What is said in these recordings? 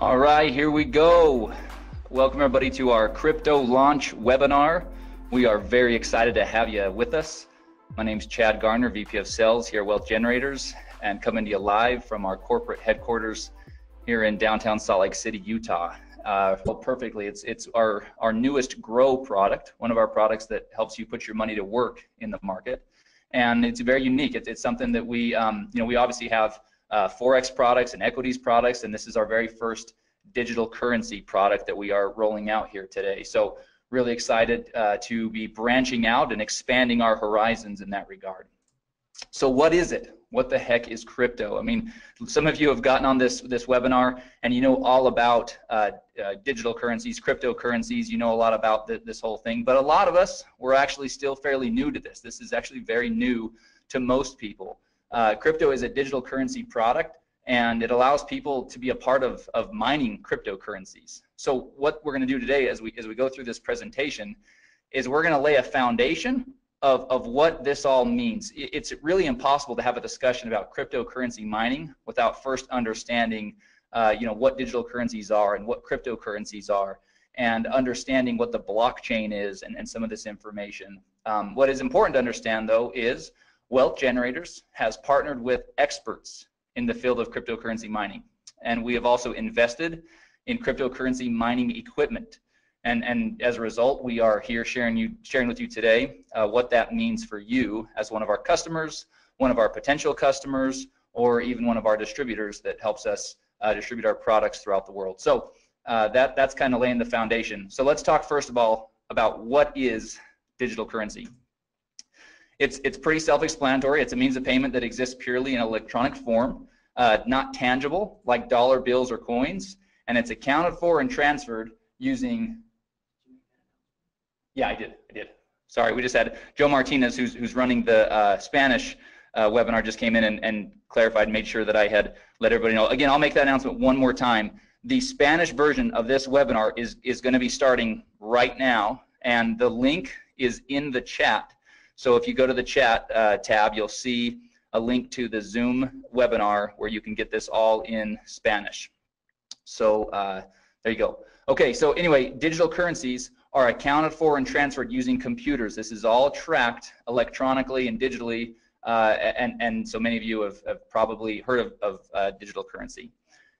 All right, here we go. Welcome everybody to our crypto launch webinar. We are very excited to have you with us. My name is Chad Garner, VP of Sales here at Wealth Generators, and coming to you live from our corporate headquarters here in downtown Salt Lake City, Utah. Perfectly, it's our newest Grow product, one of our products that helps you put your money to work in the market, and it's very unique. It's something that we obviously have Forex products and equities products, and this is our very first digital currency product that we are rolling out here today. So really excited to be branching out and expanding our horizons in that regard. So what is it? What the heck is crypto? I mean, some of you have gotten on this webinar and you know all about digital currencies, cryptocurrencies, you know a lot about this whole thing, but a lot of us, we're actually still fairly new to this. This is actually very new to most people. Crypto is a digital currency product, and it allows people to be a part of mining cryptocurrencies. So what we're going to do today as we go through this presentation is we're going to lay a foundation of what this all means. It's really impossible to have a discussion about cryptocurrency mining without first understanding what digital currencies are and what cryptocurrencies are, and understanding what the blockchain is and some of this information. What is important to understand, though, is Wealth Generators has partnered with experts in the field of cryptocurrency mining, and we have also invested in cryptocurrency mining equipment. And as a result, we are here sharing with you today what that means for you as one of our customers, one of our potential customers, or even one of our distributors that helps us distribute our products throughout the world. So that's kind of laying the foundation. So let's talk first of all about what is digital currency. It's pretty self-explanatory. It's a means of payment that exists purely in electronic form, not tangible like dollar bills or coins, and it's accounted for and transferred using. Yeah, I did. Sorry, we just had Joe Martinez, who's running the Spanish webinar, just came in and clarified, made sure that I had let everybody know. Again, I'll make that announcement one more time. The Spanish version of this webinar is going to be starting right now, and the link is in the chat. So if you go to the chat tab, you'll see a link to the Zoom webinar where you can get this all in Spanish. So there you go. Okay, so anyway, digital currencies are accounted for and transferred using computers. This is all tracked electronically and digitally, and so many of you have probably heard of digital currency.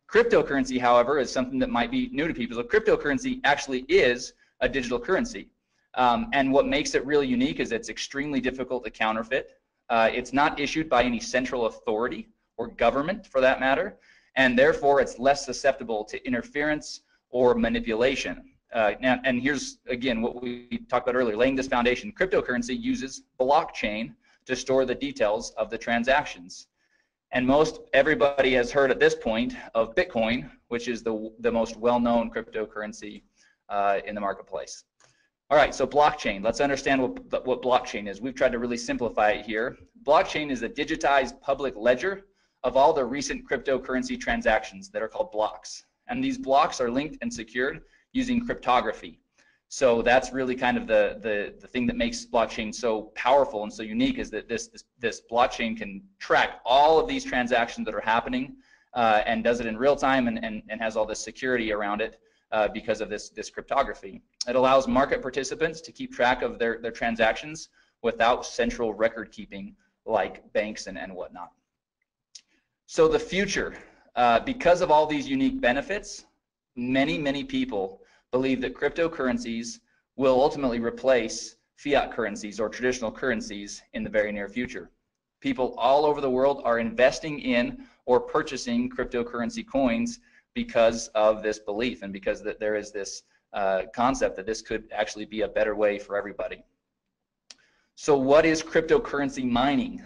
Cryptocurrency, however, is something that might be new to people. So cryptocurrency actually is a digital currency. And what makes it really unique is it's extremely difficult to counterfeit. It's not issued by any central authority or government, for that matter, and therefore it's less susceptible to interference or manipulation. And here's, again, what we talked about earlier, laying this foundation. Cryptocurrency uses blockchain to store the details of the transactions. And most everybody has heard at this point of Bitcoin, which is the most well-known cryptocurrency in the marketplace. All right, so blockchain. Let's understand what blockchain is. We've tried to really simplify it here. Blockchain is a digitized public ledger of all the recent cryptocurrency transactions that are called blocks. And these blocks are linked and secured using cryptography. So that's really kind of the thing that makes blockchain so powerful and so unique, is that this blockchain can track all of these transactions that are happening and does it in real time and has all this security around it. Because of this cryptography. It allows market participants to keep track of their transactions without central record keeping like banks and whatnot. So the future, because of all these unique benefits, many people believe that cryptocurrencies will ultimately replace fiat currencies or traditional currencies in the very near future. People all over the world are investing in or purchasing cryptocurrency coins because of this belief, and because that there is this concept that this could actually be a better way for everybody. So what is cryptocurrency mining?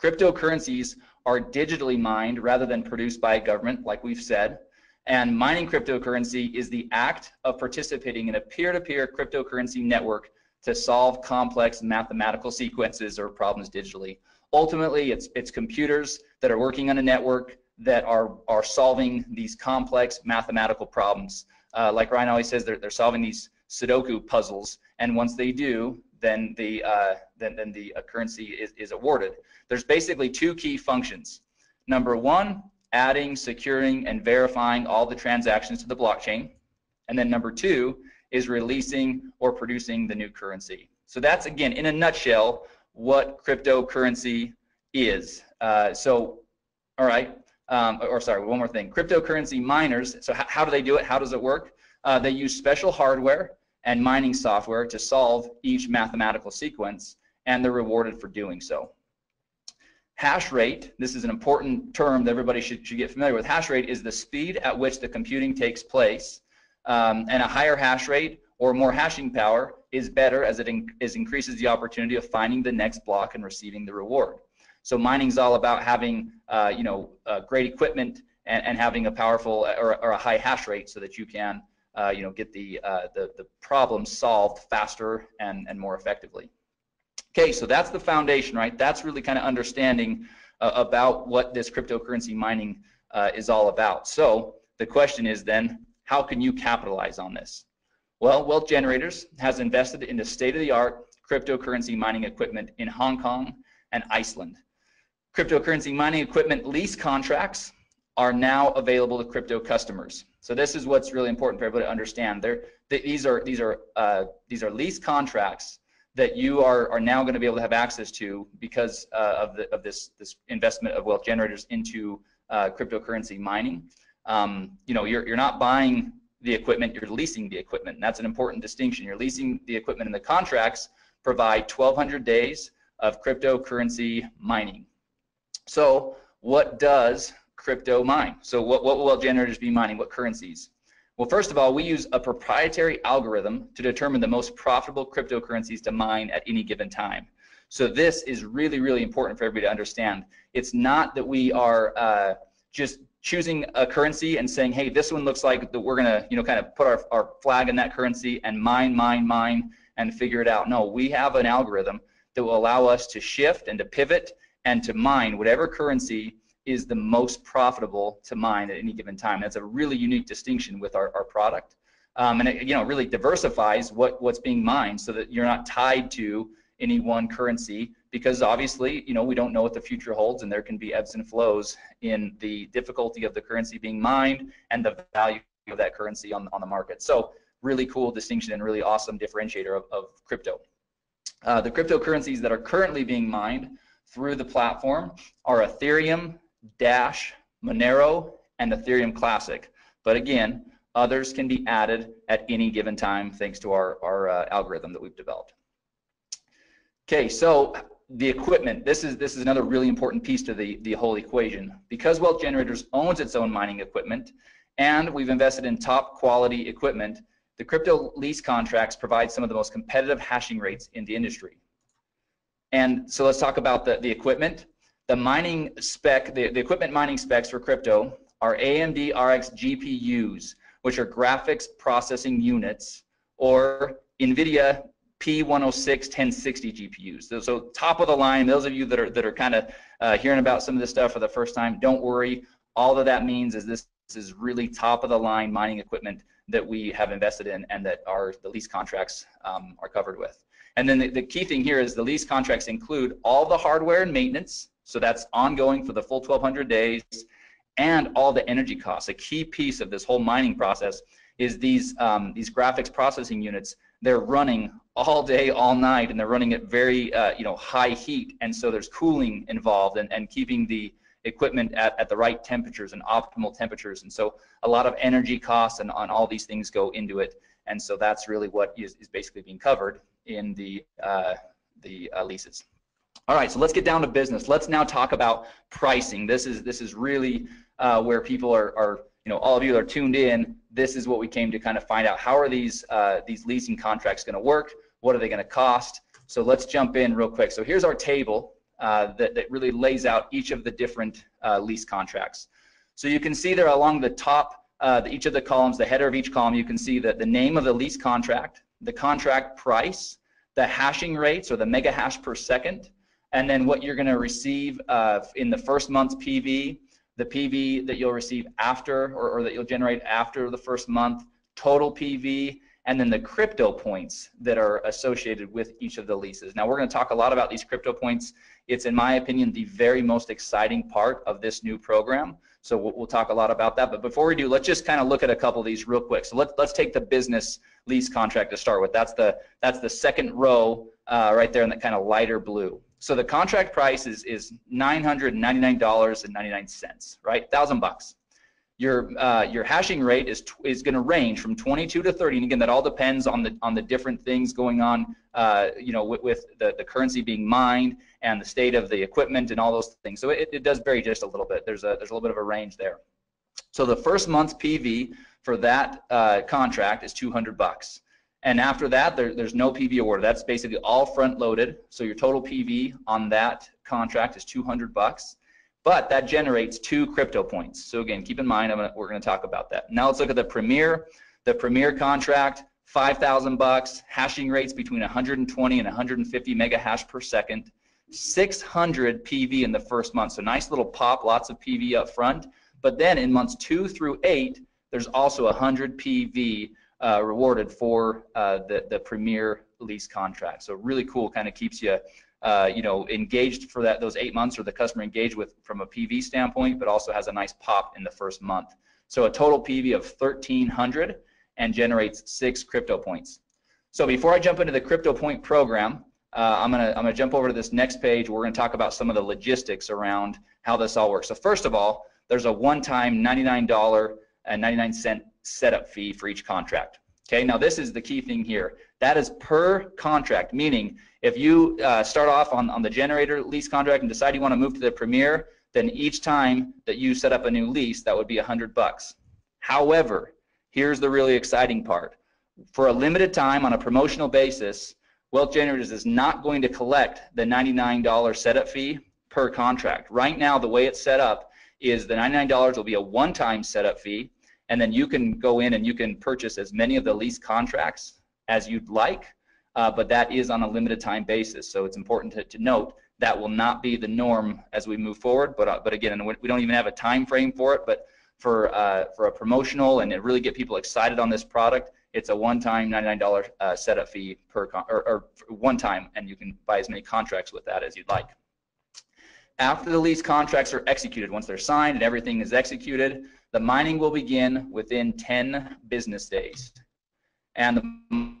Cryptocurrencies are digitally mined rather than produced by a government, like we've said, and mining cryptocurrency is the act of participating in a peer-to-peer cryptocurrency network to solve complex mathematical sequences or problems digitally. Ultimately, it's computers that are working on a network that are solving these complex mathematical problems. Like Ryan always says, they're solving these Sudoku puzzles, and once they do, then the currency is awarded. There's basically two key functions. Number one, adding, securing, and verifying all the transactions to the blockchain. And then number 2 is releasing or producing the new currency. So that's, again, in a nutshell, what cryptocurrency is. All right, sorry, one more thing. Cryptocurrency miners, so how do they do it? How does it work? They use special hardware and mining software to solve each mathematical sequence, and they're rewarded for doing so. Hash rate, this is an important term that everybody should get familiar with. Hash rate is the speed at which the computing takes place, and a higher hash rate or more hashing power is better as it increases the opportunity of finding the next block and receiving the reward. So mining is all about having great equipment and having a powerful or a high hash rate so that you can get the problem solved faster and more effectively. Okay, so that's the foundation, right? That's really kind of understanding about what this cryptocurrency mining is all about. So the question is then, how can you capitalize on this? Well, Wealth Generators has invested in the state-of-the-art cryptocurrency mining equipment in Hong Kong and Iceland. Cryptocurrency mining equipment lease contracts are now available to crypto customers. So this is what's really important for everybody to understand. These are lease contracts that you are now going to be able to have access to because of this investment of Wealth Generators into cryptocurrency mining. You're not buying the equipment, you're leasing the equipment. And that's an important distinction. You're leasing the equipment, and the contracts provide 1,200 days of cryptocurrency mining. So what does crypto mine? So what will Wealth Generators be mining? What currencies? Well, first of all, we use a proprietary algorithm to determine the most profitable cryptocurrencies to mine at any given time. So this is really, really important for everybody to understand. It's not that we are just choosing a currency and saying, hey, this one looks like that we're gonna, kind of put our flag in that currency and mine, and figure it out. No, we have an algorithm that will allow us to shift and to pivot and to mine whatever currency is the most profitable to mine at any given time. That's a really unique distinction with our product. And it really diversifies what's being mined so that you're not tied to any one currency, because obviously, we don't know what the future holds, and there can be ebbs and flows in the difficulty of the currency being mined and the value of that currency on the market. So really cool distinction and really awesome differentiator of crypto. The cryptocurrencies that are currently being mined through the platform are Ethereum, Dash, Monero, and Ethereum Classic. But again, others can be added at any given time thanks to our algorithm that we've developed. Okay, so the equipment, this is another really important piece to the whole equation. Because Wealth Generators owns its own mining equipment, and we've invested in top quality equipment, the crypto lease contracts provide some of the most competitive hashing rates in the industry. And so let's talk about the equipment. The mining spec, the equipment mining specs for crypto are AMD RX GPUs, which are graphics processing units, or NVIDIA P106 1060 GPUs. So top of the line, those of you that are kind of hearing about some of this stuff for the first time, don't worry. All that means is this is really top of the line mining equipment that we have invested in and that the lease contracts are covered with. And then the key thing here is the lease contracts include all the hardware and maintenance, so that's ongoing for the full 1,200 days, and all the energy costs. A key piece of this whole mining process is these graphics processing units. They're running all day, all night, and they're running at very high heat, and so there's cooling involved and keeping the equipment at the right temperatures and optimal temperatures. And so a lot of energy costs and on all these things go into it, and so that's really what is basically being covered in the leases. All right, so let's get down to business. Let's now talk about pricing. This is really where people are all of you that are tuned in. This is what we came to kind of find out. How are these leasing contracts going to work? What are they going to cost? So let's jump in real quick. So here's our table that really lays out each of the different lease contracts. So you can see there along the top, each of the columns, the header of each column, you can see that the name of the lease contract, the contract price, the hashing rates or the mega hash per second, and then what you're going to receive in the first month's PV, the PV that you'll receive after or that you'll generate after the first month, total PV, and then the crypto points that are associated with each of the leases. Now we're going to talk a lot about these crypto points. It's, in my opinion, the very most exciting part of this new program. So we'll talk a lot about that. But before we do, let's just kind of look at a couple of these real quick. So let's take the business lease contract to start with. That's the second row right there in that kind of lighter blue. So the contract price is $999.99, right? $1,000. Your hashing rate is going to range from 22 to 30, and again, that all depends on the different things going on, you know, with the currency being mined and the state of the equipment and all those things. So it does vary just a little bit. There's a little bit of a range there. So the first month's PV for that contract is $200, and after that, there's no PV awarded. That's basically all front loaded. So your total PV on that contract is $200. But that generates 2 crypto points. So again, keep in mind, we're going to talk about that. Now let's look at the Premier. The Premier contract, $5,000, hashing rates between 120 and 150 mega hash per second, 600 PV in the first month. So nice little pop, lots of PV up front. But then in months 2 through 8, there's also 100 PV rewarded for the Premier lease contract. So really cool, kind of keeps you you know, engaged for those 8 months, or the customer engaged with from a PV standpoint, but also has a nice pop in the first month. So a total PV of 1,300 and generates 6 crypto points. So before I jump into the crypto point program, I'm gonna jump over to this next page. We're gonna talk about some of the logistics around how this all works. So first of all, there's a one-time $99.99 setup fee for each contract. Okay, now this is the key thing here. That is per contract, meaning if you start off on the generator lease contract and decide you want to move to the Premier, then each time that you set up a new lease, that would be $100. However, here's the really exciting part. For a limited time on a promotional basis, Wealth Generators is not going to collect the $99 setup fee per contract. Right now, the way it's set up is the $99 will be a one-time setup fee, and then you can go in and you can purchase as many of the lease contracts as you'd like, but that is on a limited time basis. So it's important to note that will not be the norm as we move forward. But again, we don't even have a time frame for it. But for a promotional and to really get people excited on this product, it's a one-time $99 setup fee or one time, and you can buy as many contracts with that as you'd like. After the lease contracts are executed, once they're signed and everything is executed, the mining will begin within 10 business days. And the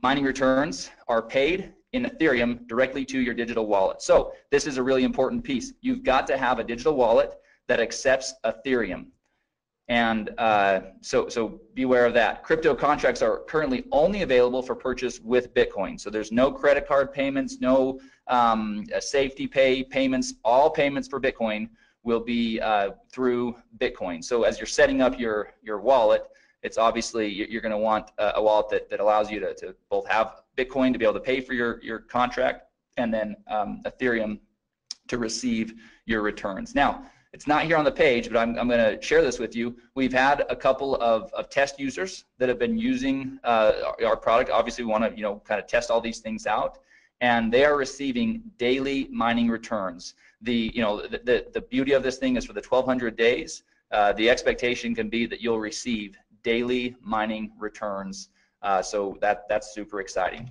mining returns are paid in Ethereum directly to your digital wallet. So this is a really important piece. You've got to have a digital wallet that accepts Ethereum. And so beware of that. Crypto contracts are currently only available for purchase with Bitcoin. So there's no credit card payments, no safety payments. All payments for Bitcoin will be through Bitcoin. So as you're setting up your wallet, it's obviously you're going to want a wallet that allows you to both have Bitcoin to be able to pay for your contract, and then Ethereum to receive your returns. Now, it's not here on the page, but I'm going to share this with you. We've had a couple of test users that have been using our product. Obviously, we want to kind of test all these things out, and they are receiving daily mining returns. The beauty of this thing is for the 1,200 days, the expectation can be that you'll receive daily mining returns. So that's super exciting.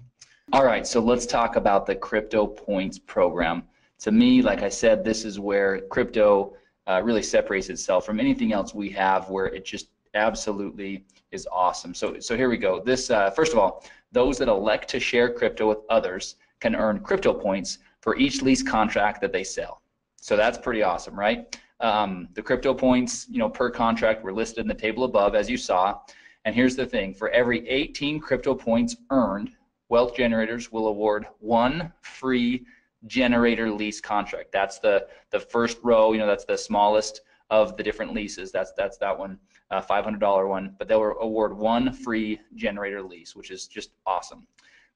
All right, so let's talk about the Crypto Points program. To me, like I said, this is where crypto really separates itself from anything else we have, where it just absolutely is awesome. So here we go. This first of all, those that elect to share crypto with others can earn crypto points for each lease contract that they sell. So that's pretty awesome, right? The crypto points, per contract were listed in the table above, as you saw. And here's the thing: for every 18 crypto points earned, Wealth Generators will award 1 free generator lease contract. That's the first row. That's the smallest of the different leases. That's that one, $500 one. But they'll award 1 free generator lease, which is just awesome.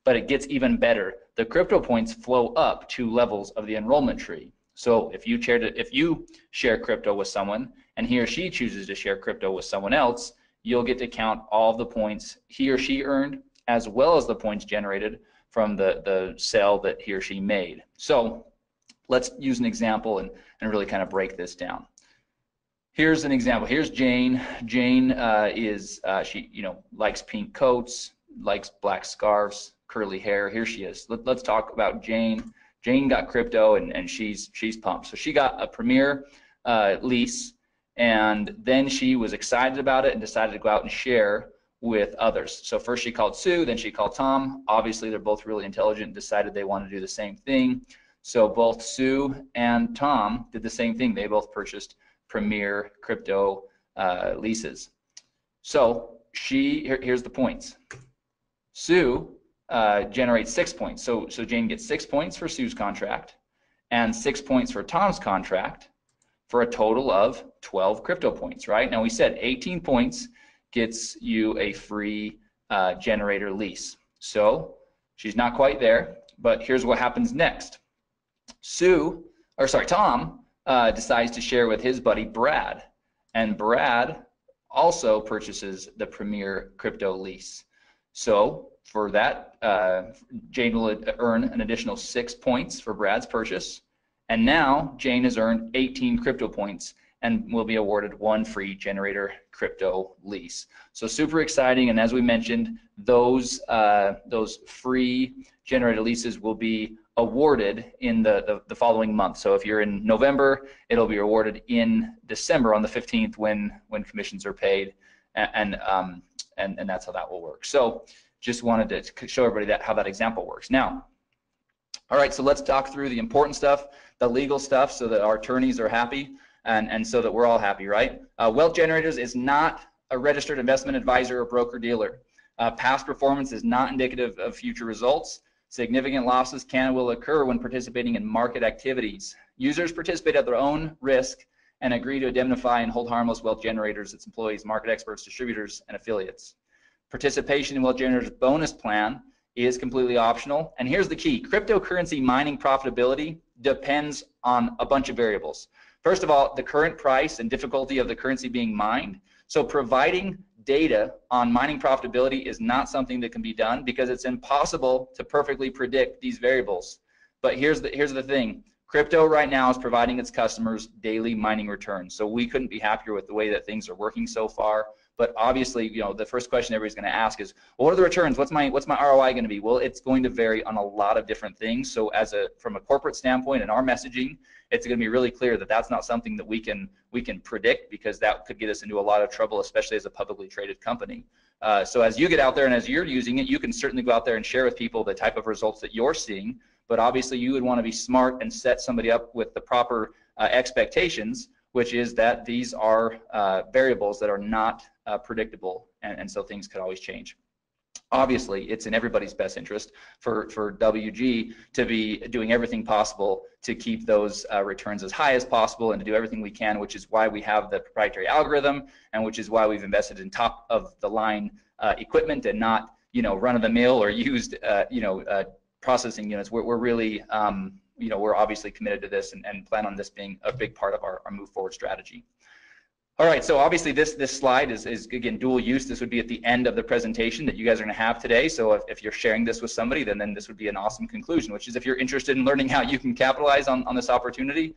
But it gets even better. The crypto points flow up 2 levels of the enrollment tree. So if you share crypto with someone and he or she chooses to share crypto with someone else, you'll get to count all the points he or she earned, as well as the points generated from the sale that he or she made. So let's use an example and really kind of break this down. Here's an example. Here's Jane. Jane she likes pink coats. likes black scarves, curly hair. Here she is. Let's talk about Jane. Jane got crypto, and she's pumped. So she got a Premier lease, and then she was excited about it and decided to go out and share with others. So first she called Sue, then she called Tom. Obviously they're both really intelligent and decided they want to do the same thing. So both Sue and Tom did the same thing. They both purchased Premier crypto leases. So here's the points. Sue generates 6 points. So Jane gets 6 points for Sue's contract and 6 points for Tom's contract for a total of 12 crypto points, right? Now we said 18 points gets you a free generator lease. So she's not quite there, but here's what happens next. Tom decides to share with his buddy Brad, and Brad also purchases the Premier crypto lease. So for that, Jane will earn an additional 6 points for Brad's purchase, and now Jane has earned 18 crypto points and will be awarded 1 free generator crypto lease. So super exciting, and as we mentioned, those free generator leases will be awarded in the following month. So if you're in November, it'll be awarded in December on the 15th when commissions are paid, and that's how that will work. So just wanted to show everybody how that example works. Now, all right, so let's talk through the important stuff, the legal stuff, so that our attorneys are happy. And so that we're all happy, right? Wealth Generators is not a registered investment advisor or broker-dealer. Past performance is not indicative of future results. Significant losses can and will occur when participating in market activities. Users participate at their own risk and agree to indemnify and hold harmless Wealth Generators, its employees, market experts, distributors, and affiliates. Participation in Wealth Generators bonus plan is completely optional. And here's the key. Cryptocurrency mining profitability depends on a bunch of variables. First of all, the current price and difficulty of the currency being mined. So providing data on mining profitability is not something that can be done because it's impossible to perfectly predict these variables. But here's the thing. Crypto right now is providing its customers daily mining returns. So we couldn't be happier with the way that things are working so far. But obviously, the first question everybody's going to ask is, well, what are the returns? What's my ROI going to be? Well, it's going to vary on a lot of different things. So from a corporate standpoint and our messaging, it's going to be really clear that that's not something that we can predict, because that could get us into a lot of trouble, especially as a publicly traded company. So as you get out there and as you're using it, you can certainly go out there and share with people the type of results that you're seeing. But obviously, you would want to be smart and set somebody up with the proper expectations, which is that these are variables that are not predictable, and so things could always change. Obviously, it's in everybody's best interest for WG to be doing everything possible to keep those returns as high as possible and to do everything we can, which is why we have the proprietary algorithm, and which is why we've invested in top of the line equipment and not run-of-the-mill or used processing units. We're really we're obviously committed to this and plan on this being a big part of our move forward strategy. All right, so obviously this slide is again dual use. This would be at the end of the presentation that you guys are going to have today. So if you're sharing this with somebody, then this would be an awesome conclusion, which is if you're interested in learning how you can capitalize on this opportunity,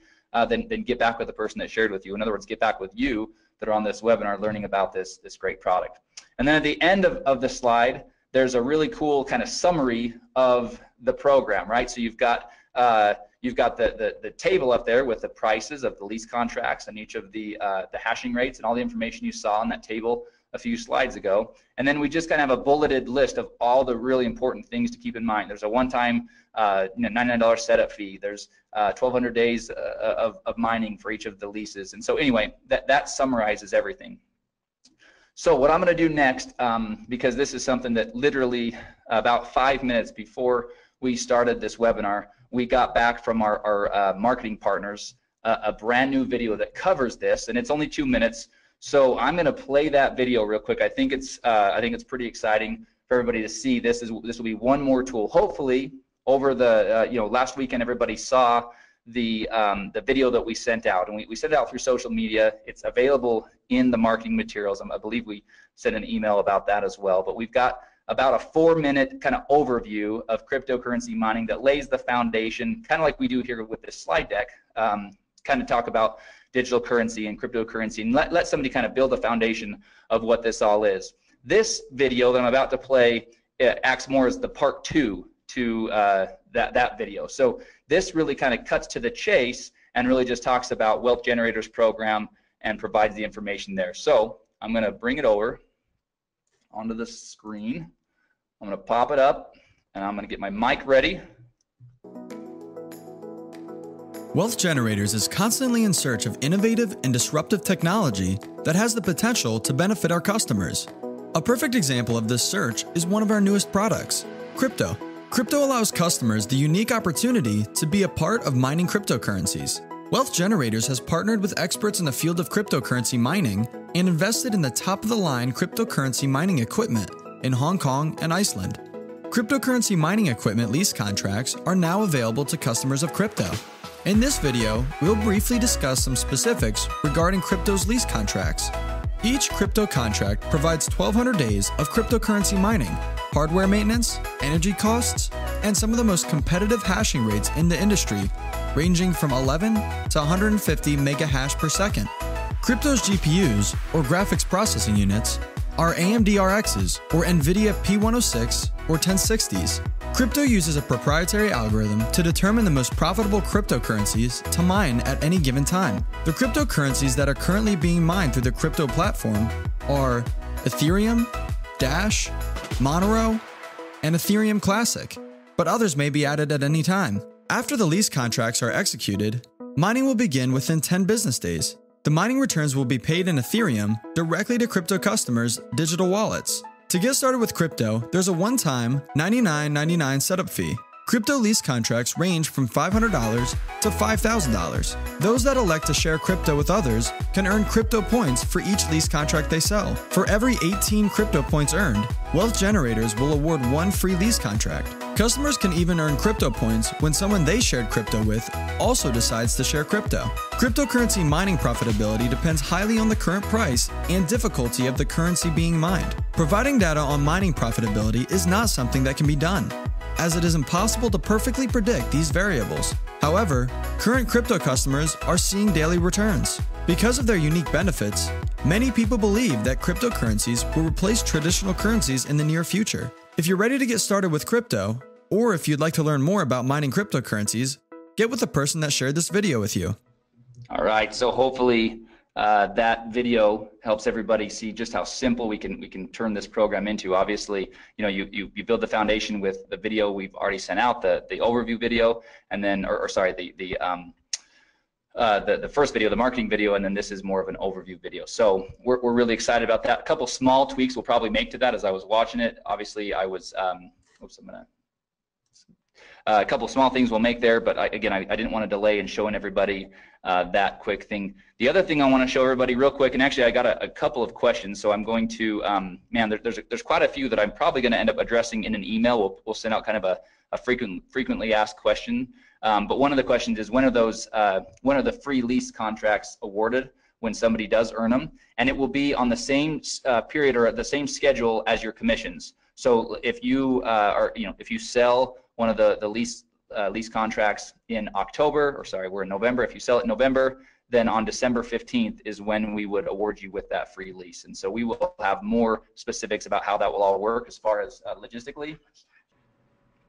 then get back with the person that shared with you. In other words, get back with you that are on this webinar learning about this great product. And then at the end of the slide, there's a really cool kind of summary of the program, right? So you've got the table up there with the prices of the lease contracts and each of the hashing rates and all the information you saw on that table a few slides ago. And then we just kind of have a bulleted list of all the really important things to keep in mind. There's a one-time $99 setup fee. There's 1,200 days of mining for each of the leases. And so anyway, that summarizes everything. So what I'm going to do next, because this is something that literally about 5 minutes before we started this webinar, we got back from our marketing partners a brand new video that covers this, and it's only 2 minutes. So I'm going to play that video real quick. I think it's pretty exciting for everybody to see. This will be one more tool. Hopefully, over the last weekend, everybody saw the video that we sent out, and we sent it out through social media. It's available in the marketing materials. I believe we sent an email about that as well. But we've got about a 4-minute kind of overview of cryptocurrency mining that lays the foundation, kind of like we do here with this slide deck, kind of talk about digital currency and cryptocurrency, and let somebody kind of build a foundation of what this all is. This video that I'm about to play acts more as the part 2 to that video. So this really kind of cuts to the chase and really just talks about Wealth Generators program and provides the information there. So I'm going to bring it over onto the screen. I'm going to pop it up, and I'm going to get my mic ready. Wealth Generators is constantly in search of innovative and disruptive technology that has the potential to benefit our customers. A perfect example of this search is one of our newest products, crypto. Crypto allows customers the unique opportunity to be a part of mining cryptocurrencies. Wealth Generators has partnered with experts in the field of cryptocurrency mining and invested in the top-of-the-line cryptocurrency mining equipment in Hong Kong and Iceland. Cryptocurrency mining equipment lease contracts are now available to customers of crypto. In this video, we'll briefly discuss some specifics regarding crypto's lease contracts. Each crypto contract provides 1,200 days of cryptocurrency mining, hardware maintenance, energy costs, and some of the most competitive hashing rates in the industry, ranging from 11 to 150 mega hash per second. Crypto's GPUs, or graphics processing units, are AMD RXs, or NVIDIA P106 or 1060s. Crypto uses a proprietary algorithm to determine the most profitable cryptocurrencies to mine at any given time. The cryptocurrencies that are currently being mined through the crypto platform are Ethereum, Dash, Monero, and Ethereum Classic, but others may be added at any time. After the lease contracts are executed, mining will begin within 10 business days. The mining returns will be paid in Ethereum directly to crypto customers' digital wallets. To get started with crypto, there's a one-time $99.99 setup fee. Crypto lease contracts range from $500 to $5,000. Those that elect to share crypto with others can earn crypto points for each lease contract they sell. For every 18 crypto points earned, Wealth Generators will award one free lease contract. Customers can even earn crypto points when someone they shared crypto with also decides to share crypto. Cryptocurrency mining profitability depends highly on the current price and difficulty of the currency being mined. Providing data on mining profitability is not something that can be done, as it is impossible to perfectly predict these variables. However, current crypto customers are seeing daily returns. Because of their unique benefits, many people believe that cryptocurrencies will replace traditional currencies in the near future. If you're ready to get started with crypto, or if you'd like to learn more about mining cryptocurrencies, get with the person that shared this video with you. All right, so hopefully that video helps everybody see just how simple we can turn this program into. Obviously, you know, you build the foundation with the video we've already sent out, the overview video, and then, the first video, the marketing video, and then this is more of an overview video. So we're really excited about that. A couple small tweaks we'll probably make to that as I was watching it. Obviously, I was, a couple small things we'll make there, but I didn't want to delay in showing everybody that quick thing. The other thing I want to show everybody real quick, and actually I got a couple of questions, so I'm going to, there's quite a few that I'm probably going to end up addressing in an email. We'll send out kind of a frequently asked question. But one of the questions is, when are the free lease contracts awarded when somebody does earn them? And it will be on the same period or the same schedule as your commissions. So if you if you sell one of the lease contracts in October, or sorry, we're in November. If you sell it in November, then on December 15th is when we would award you with that free lease. And so we will have more specifics about how that will all work as far as logistically.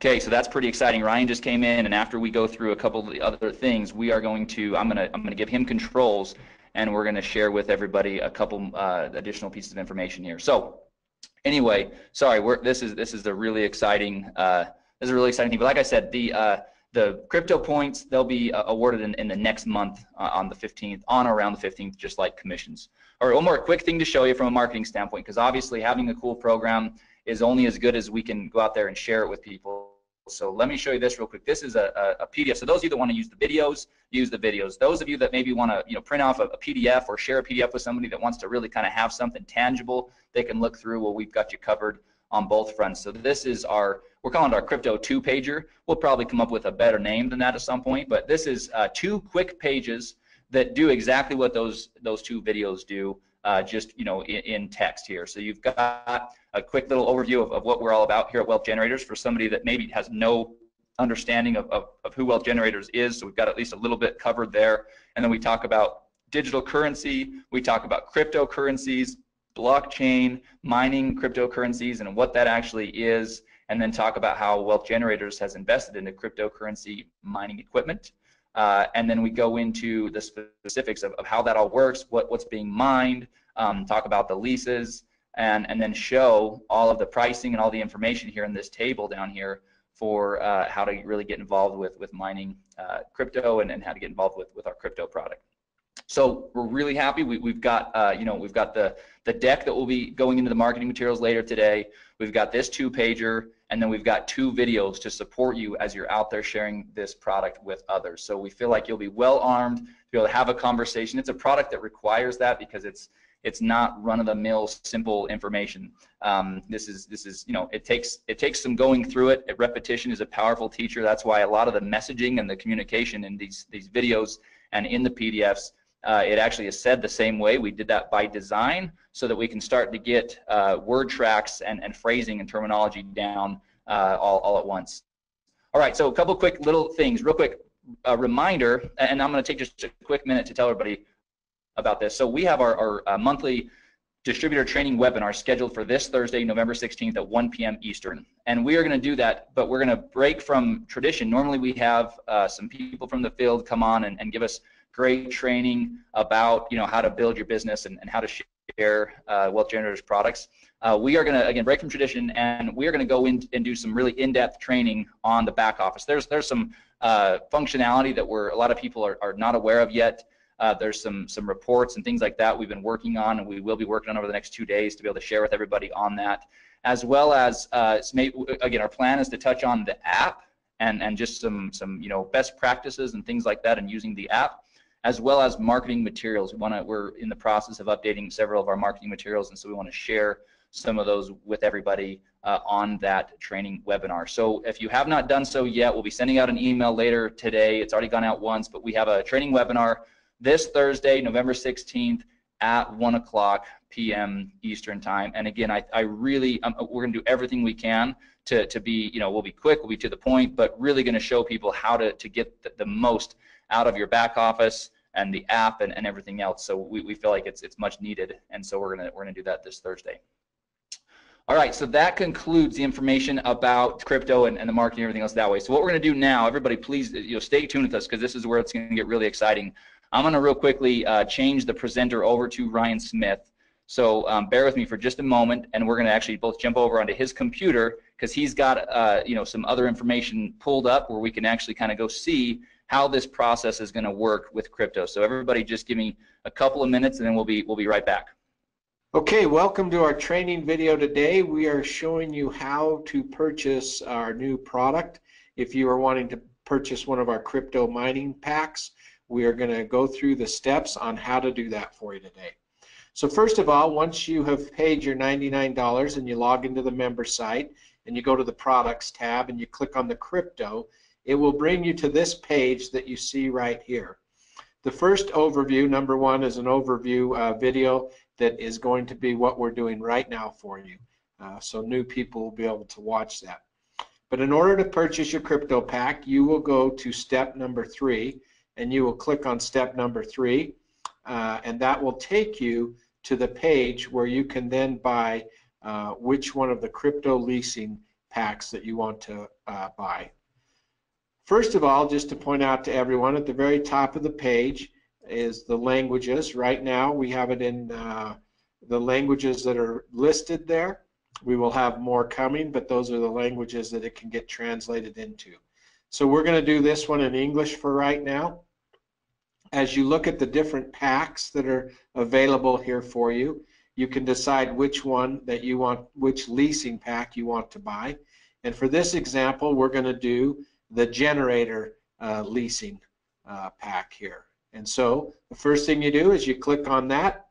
Okay, so that's pretty exciting. Ryan just came in, and after we go through a couple of the other things, we are going to, I'm gonna give him controls, and we're gonna share with everybody a couple additional pieces of information here. So anyway, sorry, this is a really exciting thing. But like I said, the crypto points, they'll be awarded in the next month on the 15th, on or around the 15th, just like commissions. All right, one more quick thing to show you from a marketing standpoint, because obviously having a cool program is only as good as we can go out there and share it with people. So let me show you this real quick. This is a PDF. So those of you that want to use the videos, use the videos. Those of you that maybe want to print off a PDF or share a PDF with somebody that wants to really kind of have something tangible they can look through, well, we've got you covered on both fronts. So this is we're calling it our Crypto 2-pager. We'll probably come up with a better name than that at some point, but this is 2 quick pages that do exactly what those 2 videos do, just in text here. So you've got a quick little overview of what we're all about here at Wealth Generators for somebody that maybe has no understanding of who Wealth Generators is. So we've got at least a little bit covered there. And then we talk about digital currency, we talk about cryptocurrencies, blockchain, mining cryptocurrencies, and what that actually is, and then talk about how Wealth Generators has invested into cryptocurrency mining equipment. And then we go into the specifics of how that all works, what's being mined, talk about the leases, and then show all of the pricing and all the information here in this table down here for how to really get involved with mining crypto and how to get involved with our crypto product. So we're really happy. We've got we've got the deck that will be going into the marketing materials later today. We've got this 2-pager, and then we've got 2 videos to support you as you're out there sharing this product with others. So we feel like you'll be well armed to be able to have a conversation. It's a product that requires that because it's not run-of-the-mill simple information. This is it takes some going through it. Repetition is a powerful teacher. That's why a lot of the messaging and the communication in these videos and in the PDFs, it actually is said the same way. We did that by design so that we can start to get word tracks and phrasing and terminology down all at once. All right, so a couple quick little things, real quick reminder, and I'm going to take just a quick minute to tell everybody about this. So we have our monthly distributor training webinar scheduled for this Thursday, November 16th at 1 p.m. Eastern. And we are going to do that, but we're going to break from tradition. Normally we have some people from the field come on and give us great training about how to build your business and how to share Wealth Generators products. We are going to, again, break from tradition, and we are going to go in and do some really in-depth training on the back office. There's some functionality that a lot of people are not aware of yet. There's some reports and things like that we've been working on, and we will be working on over the next 2 days to be able to share with everybody on that, as well as again, our plan is to touch on the app and just some best practices and things like that, and using the app, as well as marketing materials. We're in the process of updating several of our marketing materials, and so we want to share some of those with everybody on that training webinar. So if you have not done so yet, we'll be sending out an email later today. It's already gone out once, but we have a training webinar this Thursday, November 16th at 1 p.m. Eastern time. And again, we're going to do everything we can to be, we'll be quick, we'll be to the point, but really going to show people how to get the most out of your back office and the app and everything else. So we feel like it's much needed, and so we're gonna do that this Thursday. All right, so that concludes the information about crypto and the marketing and everything else that way. So what we're going to do now, everybody, please stay tuned with us, because this is where it's going to get really exciting. I'm going to real quickly change the presenter over to Ryan Smith. So bear with me for just a moment, and we're going to actually both jump over onto his computer, because he's got some other information pulled up where we can actually kind of go see how this process is going to work with crypto. So everybody, just give me a couple of minutes, and then we'll be right back. Okay, welcome to our training video today. We are showing you how to purchase our new product. If you are wanting to purchase one of our crypto mining packs, we are going to go through the steps on how to do that for you today. So first of all, once you have paid your $99 and you log into the member site and you go to the products tab and you click on the crypto, it will bring you to this page that you see right here. The first overview, number one, is an overview video that is going to be what we're doing right now for you. So new people will be able to watch that. But in order to purchase your crypto pack, you will go to step number 3, and you will click on step number 3, and that will take you to the page where you can then buy which one of the crypto leasing packs that you want to buy. First of all, just to point out to everyone, at the very top of the page is the languages. Right now we have it in the languages that are listed there. We will have more coming, but those are the languages that it can get translated into. So we're going to do this one in English for right now. As you look at the different packs that are available here for you, you can decide which one that you want, which leasing pack you want to buy. And for this example, we're going to do the generator leasing pack here. And so the first thing you do is you click on that.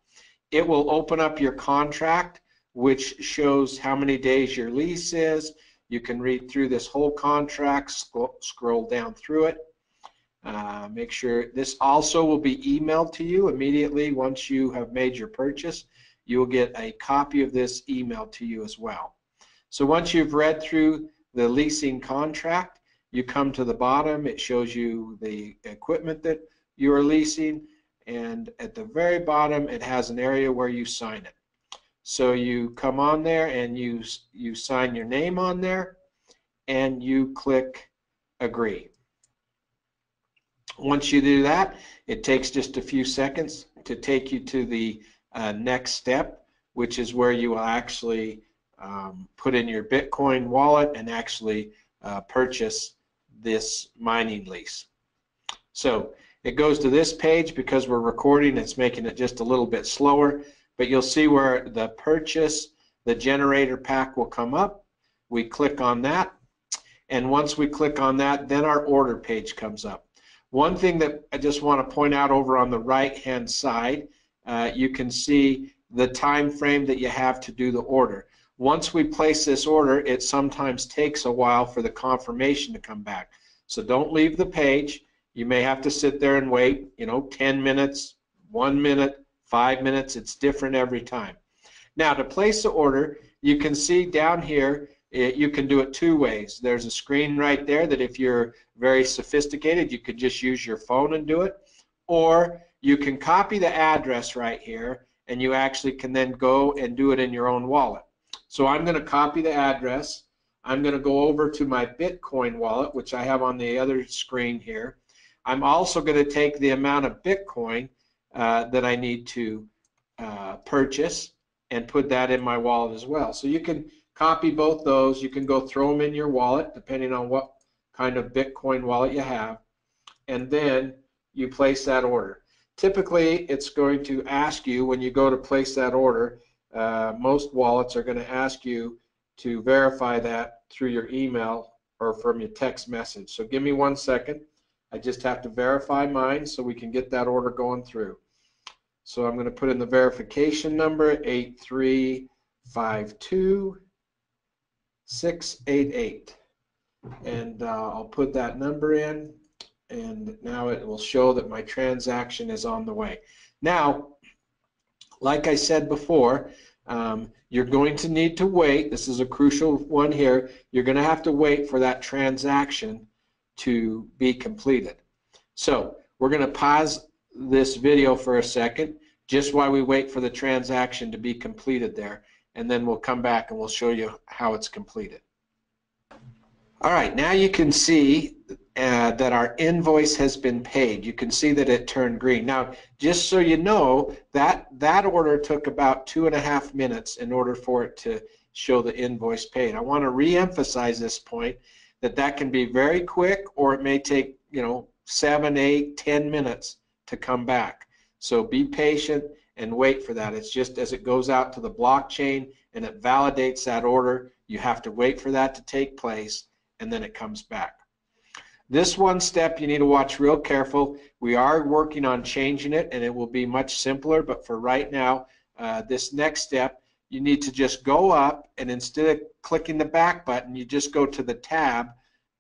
It will open up your contract, which shows how many days your lease is. You can read through this whole contract, scroll down through it. Make sure this also will be emailed to you immediately once you have made your purchase. You will get a copy of this emailed to you as well. So once you've read through the leasing contract, you come to the bottom. It shows you the equipment that you are leasing, and at the very bottom it has an area where you sign it. So you come on there and you sign your name on there and you click agree. Once you do that, it takes just a few seconds to take you to the next step, which is where you will actually put in your Bitcoin wallet and actually purchase this mining lease. So it goes to this page. Because we're recording, it's making it just a little bit slower, but you'll see where the purchase, the generator pack will come up. We click on that, and once we click on that, then our order page comes up. One thing that I just want to point out over on the right hand side, you can see the time frame that you have to do the order. Once we place this order, it sometimes takes a while for the confirmation to come back. So don't leave the page. You may have to sit there and wait, 10 minutes, 1 minute, 5 minutes. It's different every time. Now, to place the order, you can see down here, you can do it two ways. There's a screen right there that if you're very sophisticated, you could just use your phone and do it. Or you can copy the address right here, and you actually can then go and do it in your own wallet. So I'm going to copy the address. I'm going to go over to my Bitcoin wallet, which I have on the other screen here. I'm also going to take the amount of Bitcoin that I need to purchase and put that in my wallet as well. So you can copy both those. You can go throw them in your wallet depending on what kind of Bitcoin wallet you have, and then you place that order. Typically, it's going to ask you when you go to place that order, most wallets are going to ask you to verify that through your email or from your text message. So give me 1 second. I just have to verify mine so we can get that order going through. So I'm going to put in the verification number, 8352688. And I'll put that number in, and now it will show that my transaction is on the way. Now, like I said before, you're going to need to wait. This is a crucial one here. You're going to have to wait for that transaction to be completed. So we're going to pause this video for a second just while we wait for the transaction to be completed there, and then we'll come back and we'll show you how it's completed. All right, now you can see that our invoice has been paid. You can see that it turned green. Now, just so you know, that order took about 2.5 minutes in order for it to show the invoice paid. I want to re-emphasize this point, that can be very quick, or it may take 7, 8, 10 minutes to come back. So be patient and wait for that. It's just as it goes out to the blockchain and it validates that order, you have to wait for that to take place, and then it comes back. This one step you need to watch real careful. We are working on changing it, and it will be much simpler, but for right now, this next step, you need to just go up, and instead of clicking the back button, you just go to the tab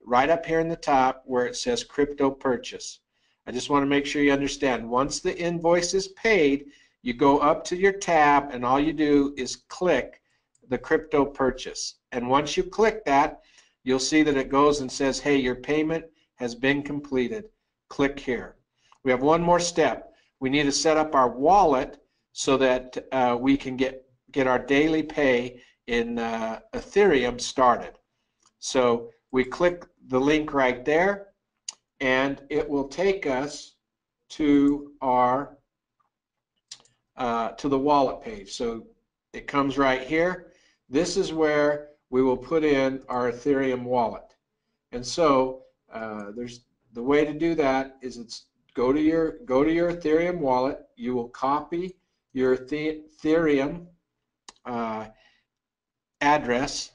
right up here in the top where it says crypto purchase. I just want to make sure you understand. Once the invoice is paid, you go up to your tab, and all you do is click the crypto purchase. And once you click that, you'll see that it goes and says, hey, your payment has been completed. Click here. We have one more step. We need to set up our wallet so that we can get our daily pay in Ethereum started. So we click the link right there, and it will take us to our to the wallet page. So it comes right here. This is where we will put in our Ethereum wallet. And so there's the way to do that is go to your Ethereum wallet. You will copy your Ethereum address,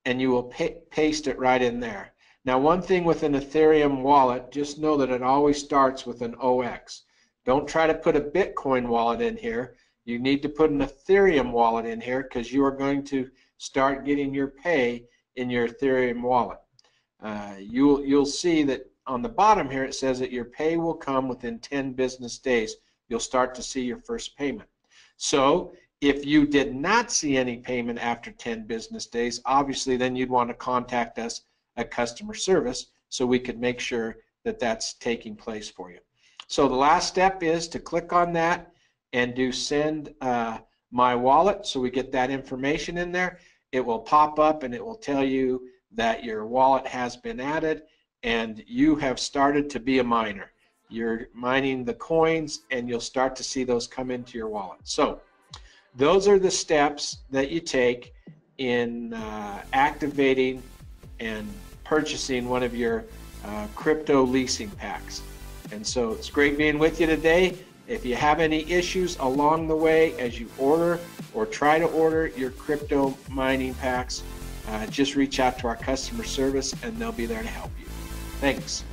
and you will paste it right in there. Now, one thing with an Ethereum wallet, just know that it always starts with an OX. Don't try to put a Bitcoin wallet in here. You need to put an Ethereum wallet in here, because you are going to start getting your pay in your Ethereum wallet. You'll see that on the bottom here it says that your pay will come within 10 business days. You'll start to see your first payment. So if you did not see any payment after 10 business days, obviously then you'd want to contact us at customer service so we could make sure that that's taking place for you. So the last step is to click on that and do send My Wallet, so we get that information in there. It will pop up and it will tell you that your wallet has been added and you have started to be a miner. You're mining the coins and you'll start to see those come into your wallet. So those are the steps that you take in activating and purchasing one of your crypto leasing packs. And so it's great being with you today. If you have any issues along the way as you order or try to order your crypto mining packs, just reach out to our customer service and they'll be there to help you. Thanks.